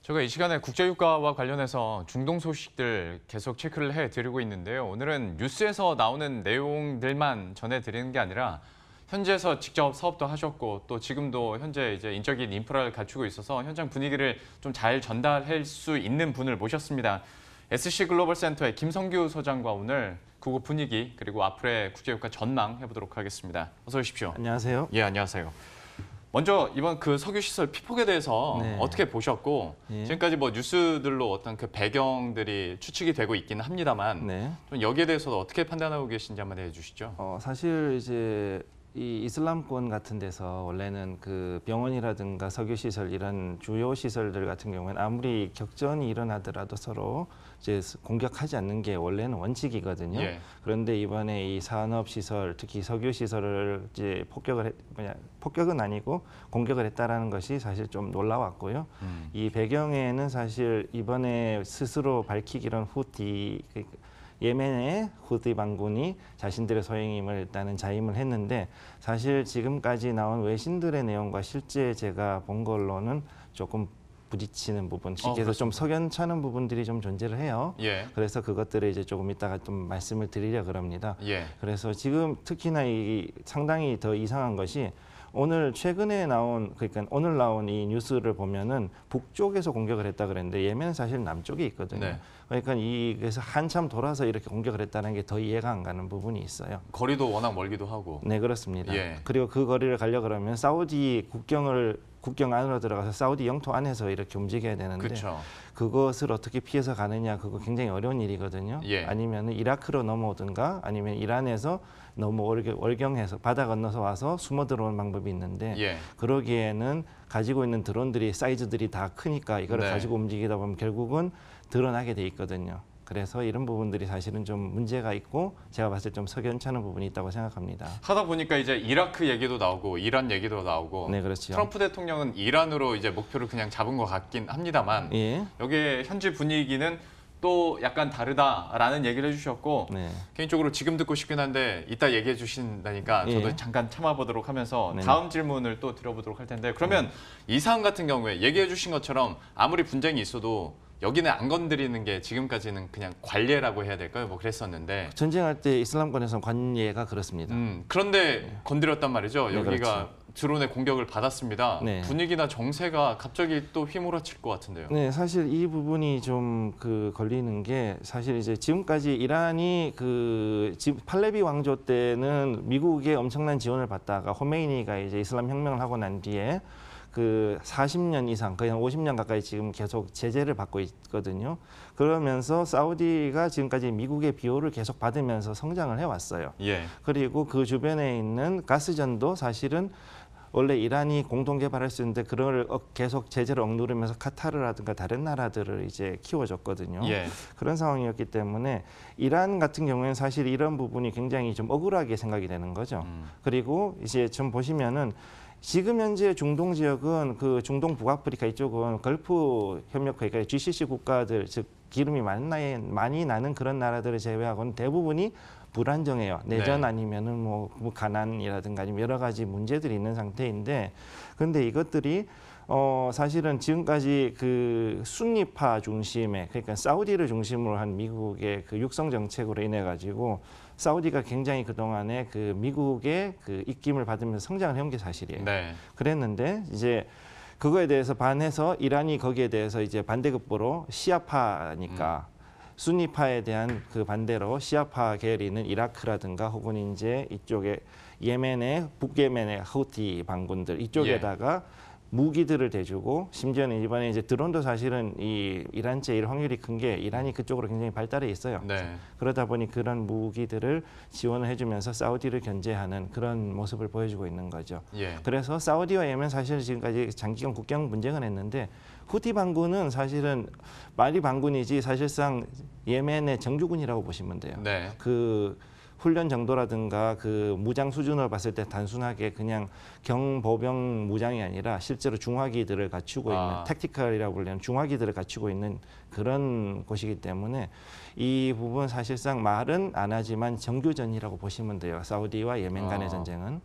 제가 이 시간에 국제유가와 관련해서 중동 소식들 계속 체크를 해드리고 있는데요. 오늘은 뉴스에서 나오는 내용들만 전해드리는 게 아니라 현지에서 직접 사업도 하셨고 또 지금도 현재 이제 인적인 인프라를 갖추고 있어서 현장 분위기를 좀 잘 전달할 수 있는 분을 모셨습니다. SC 글로벌 센터의 김성규 소장과 오늘 그곳 분위기 그리고 앞으로의 국제유가 전망 해보도록 하겠습니다. 어서 오십시오. 안녕하세요. 예, 안녕하세요. 먼저 이번 그 석유시설 피폭에 대해서 네. 어떻게 보셨고 예. 지금까지 뭐 뉴스들로 어떤 그 배경들이 추측이 되고 있기는 합니다만 네. 좀 여기에 대해서도 어떻게 판단하고 계신지 한번 해주시죠. 사실 이제 이 이슬람권 같은 데서 원래는 그 병원이라든가 석유 시설 이런 주요 시설들 같은 경우에는 아무리 격전이 일어나더라도 서로 이제 공격하지 않는 게 원래는 원칙이거든요. 예. 그런데 이번에 이 산업 시설, 특히 석유 시설을 이제 폭격은 아니고 공격을 했다라는 것이 사실 좀 놀라웠고요. 이 배경에는 사실 이번에 스스로 밝히기로는 후티 예멘의 후티 반군이 자신들의 소행임을 일단은 자임을 했는데 사실 지금까지 나온 외신들의 내용과 실제 제가 본 걸로는 조금 부딪히는 부분, 쉽게 해서 좀 석연찮은 부분들이 좀 존재를 해요. 예. 그래서 그것들을 이제 조금 이따가 좀 말씀을 드리려 그럽니다. 예. 그래서 지금 특히나 이 상당히 더 이상한 것이 오늘 최근에 나온 그러니까 오늘 나온 이 뉴스를 보면은 북쪽에서 공격을 했다 그랬는데 예멘은 사실 남쪽에 있거든요. 네. 그러니까 그래서 한참 돌아서 이렇게 공격을 했다는 게 더 이해가 안 가는 부분이 있어요. 거리도 워낙 멀기도 하고. 네, 그렇습니다. 예. 그리고 그 거리를 가려 그러면 사우디 국경 안으로 들어가서 사우디 영토 안에서 이렇게 움직여야 되는데 그렇죠. 그것을 어떻게 피해서 가느냐 그거 굉장히 어려운 일이거든요. 예. 아니면 이라크로 넘어오든가 아니면 이란에서 너무 월경해서 바다 건너서 와서 숨어 들어오는 방법이 있는데 예. 그러기에는 가지고 있는 드론들이 사이즈들이 다 크니까 이거를 네. 가지고 움직이다 보면 결국은 드러나게 돼 있거든요. 그래서 이런 부분들이 사실은 좀 문제가 있고 제가 봤을 때 좀 석연찮은 부분이 있다고 생각합니다. 하다 보니까 이제 이라크 얘기도 나오고 이란 얘기도 나오고 네, 그렇죠. 트럼프 대통령은 이란으로 이제 목표를 그냥 잡은 것 같긴 합니다만 예. 여기에 현지 분위기는 또 약간 다르다라는 얘기를 해주셨고 네. 개인적으로 지금 듣고 싶긴 한데 이따 얘기해 주신다니까 저도 예. 잠깐 참아보도록 하면서 네네. 다음 질문을 또 드려보도록 할 텐데 그러면 이 사안 같은 경우에 얘기해 주신 것처럼 아무리 분쟁이 있어도 여기는 안 건드리는 게 지금까지는 그냥 관례라고 해야 될까요? 뭐 그랬었는데 전쟁할 때 이슬람권에서는 관예가 그렇습니다. 그런데 건드렸단 말이죠. 네, 여기가 그렇죠. 드론의 공격을 받았습니다. 네. 분위기나 정세가 갑자기 또 휘몰아칠 것 같은데요. 네, 사실 이 부분이 좀 걸리는 게 사실 이제 지금까지 이란이 지금 팔레비 왕조 때는 미국의 엄청난 지원을 받다가 호메이니가 이제 이슬람 혁명을 하고 난 뒤에 40년 이상 거의 한 50년 가까이 지금 계속 제재를 받고 있거든요. 그러면서 사우디가 지금까지 미국의 비호를 계속 받으면서 성장을 해왔어요. 예. 그리고 그 주변에 있는 가스전도 사실은 원래 이란이 공동 개발할 수 있는데 그걸 계속 제재를 억누르면서 카타르라든가 다른 나라들을 이제 키워줬거든요. 예. 그런 상황이었기 때문에 이란 같은 경우에는 사실 이런 부분이 굉장히 좀 억울하게 생각이 되는 거죠. 그리고 이제 좀 보시면은 지금 현재 중동 지역은 중동 북아프리카 이쪽은 걸프 협력 그러니까 GCC 국가들 즉 기름이 많이 나는 그런 나라들을 제외하고는 대부분이 불안정해요. 내전 네. 아니면은 뭐 가난이라든가 아니면 여러 가지 문제들이 있는 상태인데 그런데 이것들이 사실은 지금까지 순니파 중심의 그러니까 사우디를 중심으로 한 미국의 육성 정책으로 인해 가지고 사우디가 굉장히 그동안에 미국의 입김을 받으면서 성장을 해온 게 사실이에요. 네. 그랬는데 이제 그거에 대해서 반해서 이란이 거기에 대해서 이제 반대급부로 시아파니까 순니파에 대한 반대로 시아파 계열이 있는 이라크라든가 혹은 이제 이쪽에 북예멘의 후티 반군들 이쪽에다가 무기들을 대주고 심지어는 이번에 이제 드론도 사실은 이란 제일 확률이 큰 게 이란이 그쪽으로 굉장히 발달해 있어요. 네. 그러다 보니 그런 무기들을 지원을 해주면서 사우디를 견제하는 그런 모습을 보여주고 있는 거죠. 예. 그래서 사우디와 예멘 사실 지금까지 장기간 국경 분쟁을 했는데 후티 반군은 사실은 말이 반군이지 사실상 예멘의 정규군이라고 보시면 돼요. 네. 훈련 정도라든가 무장 수준을 봤을 때 단순하게 그냥 경보병 무장이 아니라 실제로 중화기들을 갖추고 있는 택티컬이라고 불리는 중화기들을 갖추고 있는 그런 곳이기 때문에 이 부분 사실상 말은 안 하지만 정교전이라고 보시면 돼요. 사우디와 예멘 간의 전쟁은.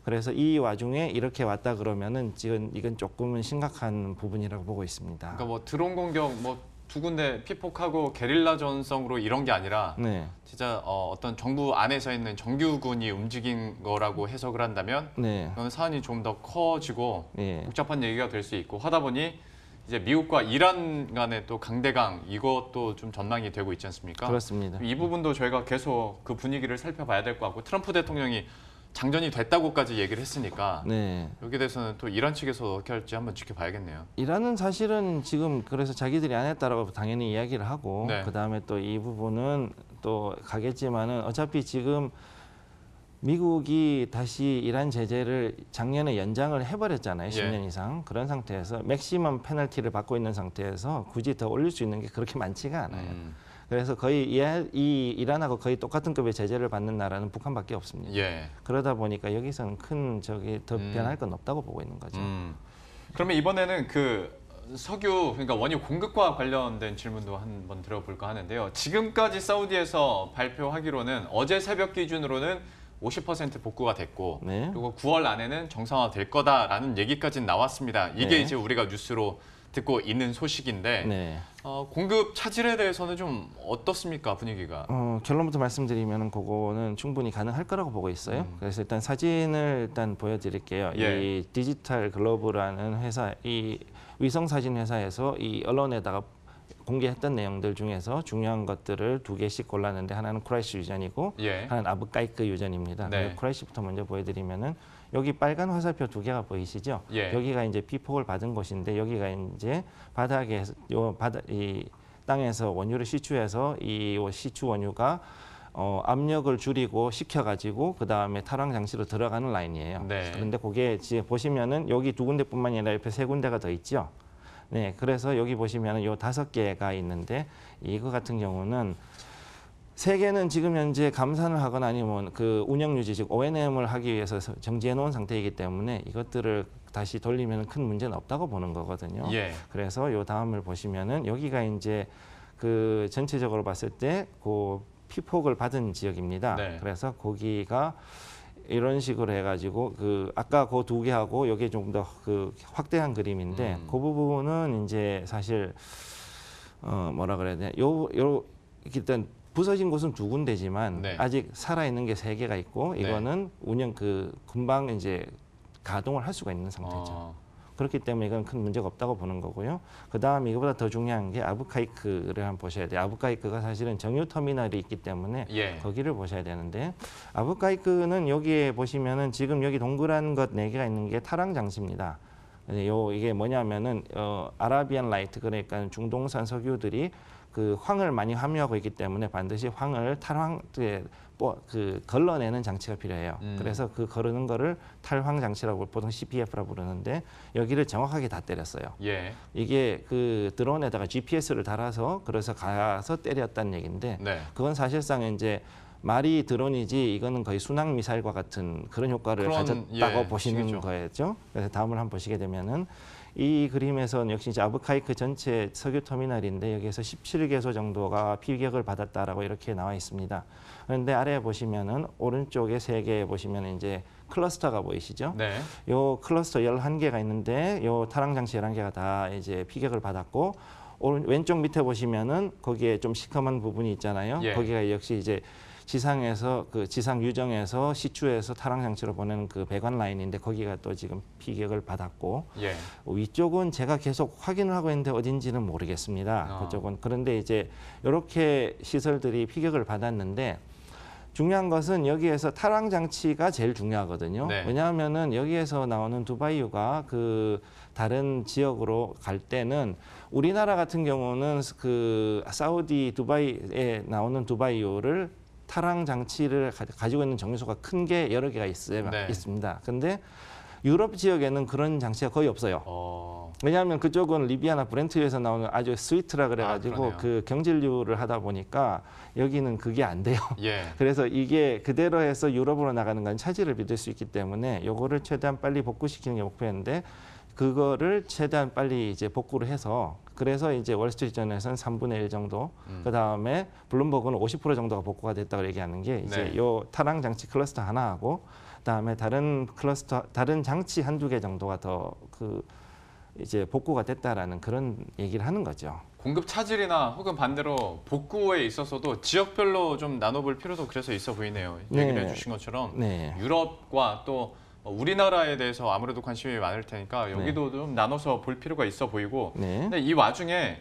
그래서 이 와중에 이렇게 왔다 그러면은 지금 이건 조금은 심각한 부분이라고 보고 있습니다. 그러니까 뭐 드론 공격 뭐 두 군데 피폭하고 게릴라 전성으로 이런 게 아니라 네. 진짜 어떤 정부 안에서 있는 정규군이 움직인 거라고 해석을 한다면 네. 그건 사안이 좀 더 커지고 네. 복잡한 얘기가 될 수 있고 하다 보니 이제 미국과 이란 간의 또 강대강 이것도 좀 전망이 되고 있지 않습니까? 그렇습니다. 이 부분도 저희가 계속 그 분위기를 살펴봐야 될 것 같고 트럼프 대통령이 장전이 됐다고까지 얘기를 했으니까 네. 여기에 대해서는 또 이란 측에서 어떻게 할지 한번 지켜봐야겠네요. 이란은 사실은 지금 그래서 자기들이 안 했다라고 당연히 이야기를 하고 네. 그다음에 또 이 부분은 또 가겠지만은 어차피 지금 미국이 다시 이란 제재를 작년에 연장을 해버렸잖아요. 10년 이상. 그런 상태에서 맥시멈 페널티를 받고 있는 상태에서 굳이 더 올릴 수 있는 게 그렇게 많지가 않아요. 그래서 거의 이 이란하고 거의 똑같은 급의 제재를 받는 나라는 북한밖에 없습니다. 예. 그러다 보니까 여기서는 큰 더 변할 건 없다고 보고 있는 거죠. 그러면 이번에는 그 석유 그러니까 원유 공급과 관련된 질문도 한번 들어볼까 하는데요. 지금까지 사우디에서 발표하기로는 어제 새벽 기준으로는 50% 복구가 됐고 네. 그리고 9월 안에는 정상화될 거다라는 얘기까지는 나왔습니다. 이게 네. 이제 우리가 뉴스로 듣고 있는 소식인데 네. 공급 차질에 대해서는 좀 어떻습니까 분위기가? 결론부터 말씀드리면 그거는 충분히 가능할 거라고 보고 있어요. 그래서 일단 사진을 일단 보여드릴게요. 예. 이 디지털 글로브라는 회사, 이 위성 사진 회사에서 이 언론에다가 공개했던 내용들 중에서 중요한 것들을 두 개씩 골랐는데 하나는 쿠라이시 유전이고 예. 하나는 아부까이크 유전입니다. 네. 쿠라이시부터 먼저 보여드리면은 여기 빨간 화살표 두 개가 보이시죠? 예. 여기가 이제 피폭을 받은 곳인데 여기가 이제 바닥에서 이 땅에서 원유를 시추해서 이 시추 원유가 압력을 줄이고 식혀가지고 그 다음에 탈황 장치로 들어가는 라인이에요. 네. 그런데 그게 지금 보시면은 여기 두 군데뿐만 아니라 옆에 세 군데가 더 있죠. 네, 그래서 여기 보시면은 요 5개가 있는데 이거 같은 경우는 세 개는 지금 현재 감산을 하거나 아니면 그 운영 유지 즉 O&M을 하기 위해서 정지해 놓은 상태이기 때문에 이것들을 다시 돌리면 큰 문제는 없다고 보는 거거든요. 예. 그래서 요 다음을 보시면은 여기가 이제 그 전체적으로 봤을 때 그 피폭을 받은 지역입니다. 네. 그래서 거기가 이런 식으로 해가지고 그 아까 그 두 개하고 여기 좀 더 그 확대한 그림인데 그 부분은 이제 사실 뭐라 그래야 되나 요 일단 부서진 곳은 두 군데지만 네. 아직 살아 있는 게 세 개가 있고 네. 이거는 운영 금방 이제 가동을 할 수가 있는 상태죠. 그렇기 때문에 이건 큰 문제가 없다고 보는 거고요. 그다음 이거보다 더 중요한 게 아부카이크를 한번 보셔야 돼요. 아부카이크가 사실은 정유 터미널이 있기 때문에 예. 거기를 보셔야 되는데 아부카이크는 여기에 보시면은 지금 여기 동그란 것 4개가 있는 게 탈황 장치입니다. 이게 뭐냐면은 아라비안 라이트 그러니까 중동산 석유들이 그 황을 많이 함유하고 있기 때문에 반드시 황을 걸러내는 장치가 필요해요. 그래서 그 거르는 거를 탈황 장치라고 보통 CPF라고 부르는데 여기를 정확하게 다 때렸어요. 예. 이게 그 드론에다가 GPS를 달아서 그래서 가서 때렸다는 얘기인데 네. 그건 사실상 이제 말이 드론이지 이거는 거의 순항 미사일과 같은 그런 효과를 가졌다고 보시는 시기죠. 거였죠. 그래서 다음을 한번 보시게 되면은 이 그림에서는 역시 이제 아부카이크 전체 석유 터미널인데 여기에서 17개소 정도가 피격을 받았다라고 이렇게 나와 있습니다. 그런데 아래에 보시면은 오른쪽에 3개 보시면 이제 클러스터가 보이시죠? 네. 요 클러스터 11개가 있는데 요 탈황 장치 11개가 다 이제 피격을 받았고 왼쪽 밑에 보시면은 거기에 좀 시커먼 부분이 있잖아요. 예. 거기가 역시 이제 지상에서 그 지상 유정에서 시추해서 탈황 장치로 보내는 그 배관 라인인데 거기가 또 지금 피격을 받았고 예. 위쪽은 제가 계속 확인을 하고 있는데 어딘지는 모르겠습니다. 그쪽은 그런데 이제 이렇게 시설들이 피격을 받았는데 중요한 것은 여기에서 탈황 장치가 제일 중요하거든요. 네. 왜냐하면은 여기에서 나오는 두바이유가 그 다른 지역으로 갈 때는 우리나라 같은 경우는 그 사우디 두바이에 나오는 두바이유를 탈황 장치를 가지고 있는 정유소가 큰 게 여러 개가 있습니다. 근데 유럽 지역에는 그런 장치가 거의 없어요. 왜냐하면 그쪽은 리비아나 브렌트유에서 나오는 아주 스위트라 그래가지고 그 경질유를 하다 보니까 여기는 그게 안 돼요. 예. 그래서 이게 그대로 해서 유럽으로 나가는 건 차질을 빚을 수 있기 때문에 요거를 최대한 빨리 복구시키는 게 목표였는데 그거를 최대한 빨리 이제 복구를 해서 그래서 이제 월스트리트전에서는 3분의 1 정도, 그 다음에 블룸버그는 50% 정도가 복구가 됐다고 얘기하는 게 이제 네. 요 탈황 장치 클러스터 하나하고 그다음에 다른 클러스터, 다른 장치 한두 개 정도가 더 이제 복구가 됐다라는 그런 얘기를 하는 거죠. 공급 차질이나 혹은 반대로 복구에 있어서도 지역별로 좀 나눠볼 필요도 그래서 있어 보이네요. 얘기를 네. 해주신 것처럼 네. 유럽과 또 우리나라에 대해서 아무래도 관심이 많을 테니까 여기도 좀 나눠서 볼 필요가 있어 보이고. 네. 근데 이 와중에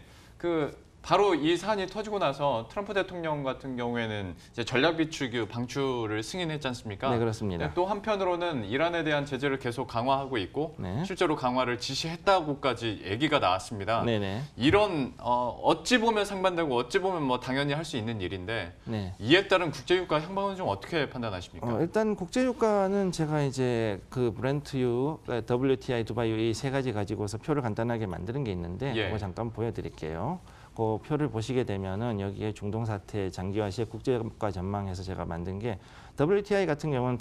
바로 이 사안이 터지고 나서 트럼프 대통령 같은 경우에는 이제 전략 비축유 방출을 승인했지 않습니까? 네, 그렇습니다. 근데 또 한편으로는 이란에 대한 제재를 계속 강화하고 있고 네. 실제로 강화를 지시했다고까지 얘기가 나왔습니다. 네네. 이런 어찌 보면 상반되고 어찌 보면 뭐 당연히 할 수 있는 일인데 네. 이에 따른 국제유가 향방은 좀 어떻게 판단하십니까? 일단 국제유가는 제가 이제 그 브렌트유, WTI, 두바이유 이 세 가지 가지고서 표를 간단하게 만드는 게 있는데 예. 그거 잠깐 보여드릴게요. 그 표를 보시게 되면은 여기에 중동 사태, 장기화 시의 국제유가 전망해서 제가 만든 게 WTI 같은 경우는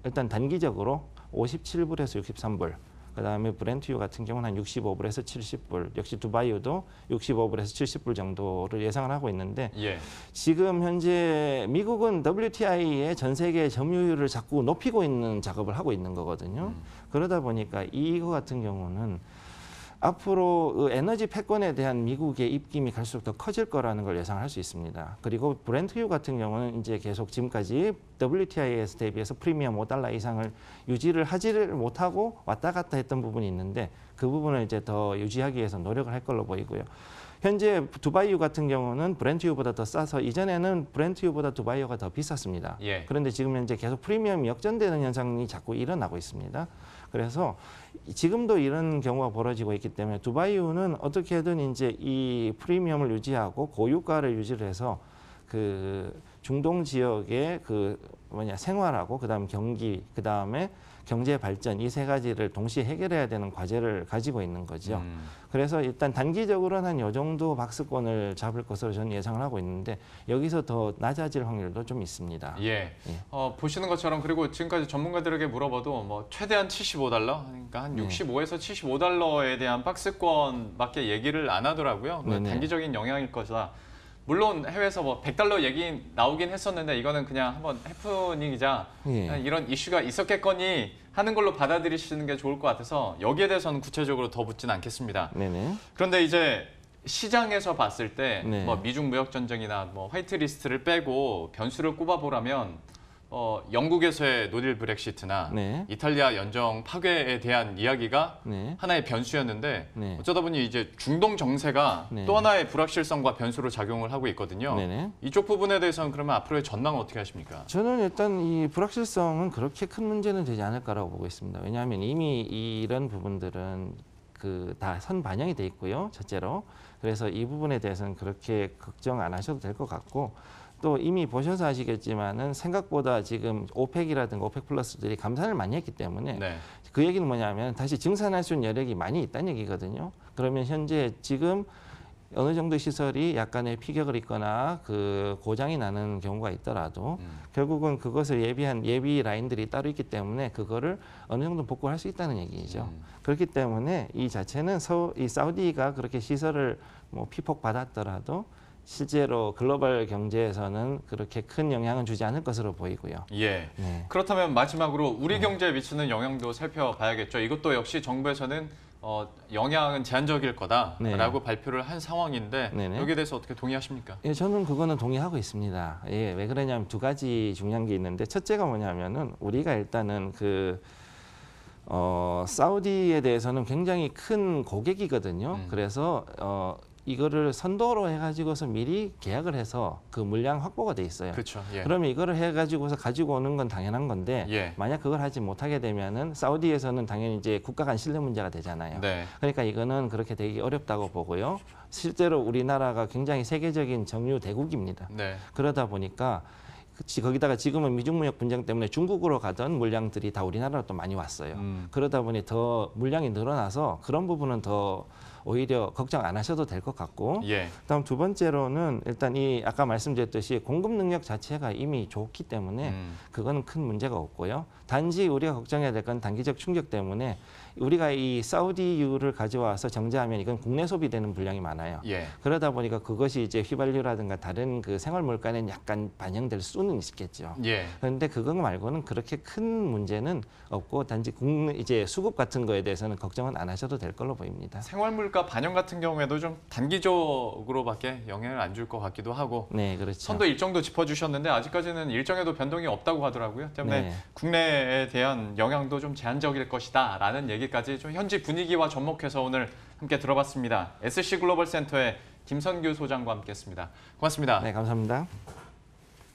일단 단기적으로 57불에서 63불. 그다음에 브렌트유 같은 경우는 한 65불에서 70불. 역시 두바이유도 65불에서 70불 정도를 예상을 하고 있는데 예. 지금 현재 미국은 WTI의 전 세계 점유율을 자꾸 높이고 있는 작업을 하고 있는 거거든요. 그러다 보니까 이거 같은 경우는 앞으로 그 에너지 패권에 대한 미국의 입김이 갈수록 더 커질 거라는 걸 예상할 수 있습니다. 그리고 브렌트유 같은 경우는 이제 계속 지금까지 WTI에 대비해서 프리미엄 $5 이상을 유지를 하지를 못하고 왔다 갔다 했던 부분이 있는데 그 부분을 이제 더 유지하기 위해서 노력을 할 걸로 보이고요. 현재 두바이유 같은 경우는 브렌트유보다 더 싸서 이전에는 브렌트유보다 두바이유가 더 비쌌습니다. 예. 그런데 지금 현재 계속 프리미엄이 역전되는 현상이 자꾸 일어나고 있습니다. 그래서 지금도 이런 경우가 벌어지고 있기 때문에 두바이유는 어떻게든 이제 이 프리미엄을 유지하고 고유가를 유지를 해서 그 중동 지역의 생활하고 그다음 경기 그다음에 경제 발전 이 세 가지를 동시에 해결해야 되는 과제를 가지고 있는 거죠. 그래서 일단 단기적으로는 한 요 정도 박스권을 잡을 것으로 저는 예상을 하고 있는데 여기서 더 낮아질 확률도 좀 있습니다. 예. 보시는 것처럼 그리고 지금까지 전문가들에게 물어봐도 뭐 최대한 $75, 그러니까 한 65에서 $75에 대한 박스권밖에 얘기를 안 하더라고요. 네네. 단기적인 영향일 것이다. 물론 해외에서 뭐 $100 얘기 나오긴 했었는데 이거는 그냥 한번 해프닝이자 예. 이런 이슈가 있었겠거니 하는 걸로 받아들이시는 게 좋을 것 같아서 여기에 대해서는 구체적으로 더 묻진 않겠습니다. 네네. 그런데 이제 시장에서 봤을 때 네. 뭐 미중 무역 전쟁이나 뭐 화이트리스트를 빼고 변수를 꼽아보라면 영국에서의 노딜 브렉시트나 네. 이탈리아 연정 파괴에 대한 이야기가 네. 하나의 변수였는데 네. 어쩌다 보니 이제 중동 정세가 네. 또 하나의 불확실성과 변수로 작용을 하고 있거든요. 네네. 이쪽 부분에 대해서는 그러면 앞으로의 전망은 어떻게 하십니까? 저는 일단 이 불확실성은 그렇게 큰 문제는 되지 않을 거라고 보고 있습니다. 왜냐하면 이미 이런 부분들은 다 선반영이 돼 있고요. 첫째로. 그래서 이 부분에 대해서는 그렇게 걱정 안 하셔도 될 것 같고 또 이미 보셔서 아시겠지만은 생각보다 지금 오펙이라든가 오펙 플러스들이 감산을 많이 했기 때문에 네. 그 얘기는 뭐냐면 다시 증산할 수 있는 여력이 많이 있다는 얘기거든요. 그러면 현재 지금 어느 정도 시설이 약간의 피격을 입거나 고장이 나는 경우가 있더라도 결국은 그것을 예비한 예비 라인들이 따로 있기 때문에 그거를 어느 정도 복구할 수 있다는 얘기죠. 그렇기 때문에 이 자체는 이 사우디가 그렇게 시설을 뭐 피폭 받았더라도 실제로 글로벌 경제에서는 그렇게 큰 영향은 주지 않을 것으로 보이고요. 예. 네. 그렇다면 마지막으로 우리 경제에 미치는 영향도 살펴봐야겠죠. 이것도 역시 정부에서는 영향은 제한적일 거다라고 발표를 한 상황인데 네네. 여기에 대해서 어떻게 동의하십니까? 예, 저는 그거는 동의하고 있습니다. 예, 왜 그러냐면 두 가지 중요한 게 있는데 첫째가 뭐냐면은 우리가 일단은 사우디에 대해서는 굉장히 큰 고객이거든요. 그래서 이거를 선도로 해가지고서 미리 계약을 해서 그 물량 확보가 돼 있어요. 그렇죠. 예. 그러면 이거를 해가지고서 가지고 오는 건 당연한 건데 예. 만약 그걸 하지 못하게 되면은 사우디에서는 당연히 이제 국가 간 신뢰 문제가 되잖아요. 네. 그러니까 이거는 그렇게 되기 어렵다고 보고요. 실제로 우리나라가 굉장히 세계적인 정유 대국입니다. 네. 그러다 보니까 거기다가 지금은 미중무역 분쟁 때문에 중국으로 가던 물량들이 다 우리나라로 또 많이 왔어요. 그러다 보니 더 물량이 늘어나서 그런 부분은 더 오히려 걱정 안 하셔도 될 것 같고 예. 그다음 두 번째로는 일단 이 아까 말씀드렸듯이 공급 능력 자체가 이미 좋기 때문에 그거는 큰 문제가 없고요. 단지 우리가 걱정해야 될 건 단기적 충격 때문에 우리가 이 사우디유를 가져와서 정제하면 이건 국내 소비되는 분량이 많아요. 예. 그러다 보니까 그것이 이제 휘발유라든가 다른 그 생활 물가는 약간 반영될 수는 있겠죠. 예. 그런데 그거 말고는 그렇게 큰 문제는 없고 단지 국내 이제 수급 같은 거에 대해서는 걱정은 안 하셔도 될 걸로 보입니다. 생활 물가 반영 같은 경우에도 좀 단기적으로밖에 영향을 안 줄 것 같기도 하고 네, 그렇죠. 선도 일정도 짚어주셨는데 아직까지는 일정에도 변동이 없다고 하더라고요. 때문에 네. 국내에 대한 영향도 좀 제한적일 것이다라는 얘기까지 좀 현지 분위기와 접목해서 오늘 함께 들어봤습니다. SC 글로벌 센터의 김선규 소장과 함께했습니다. 고맙습니다. 네, 감사합니다.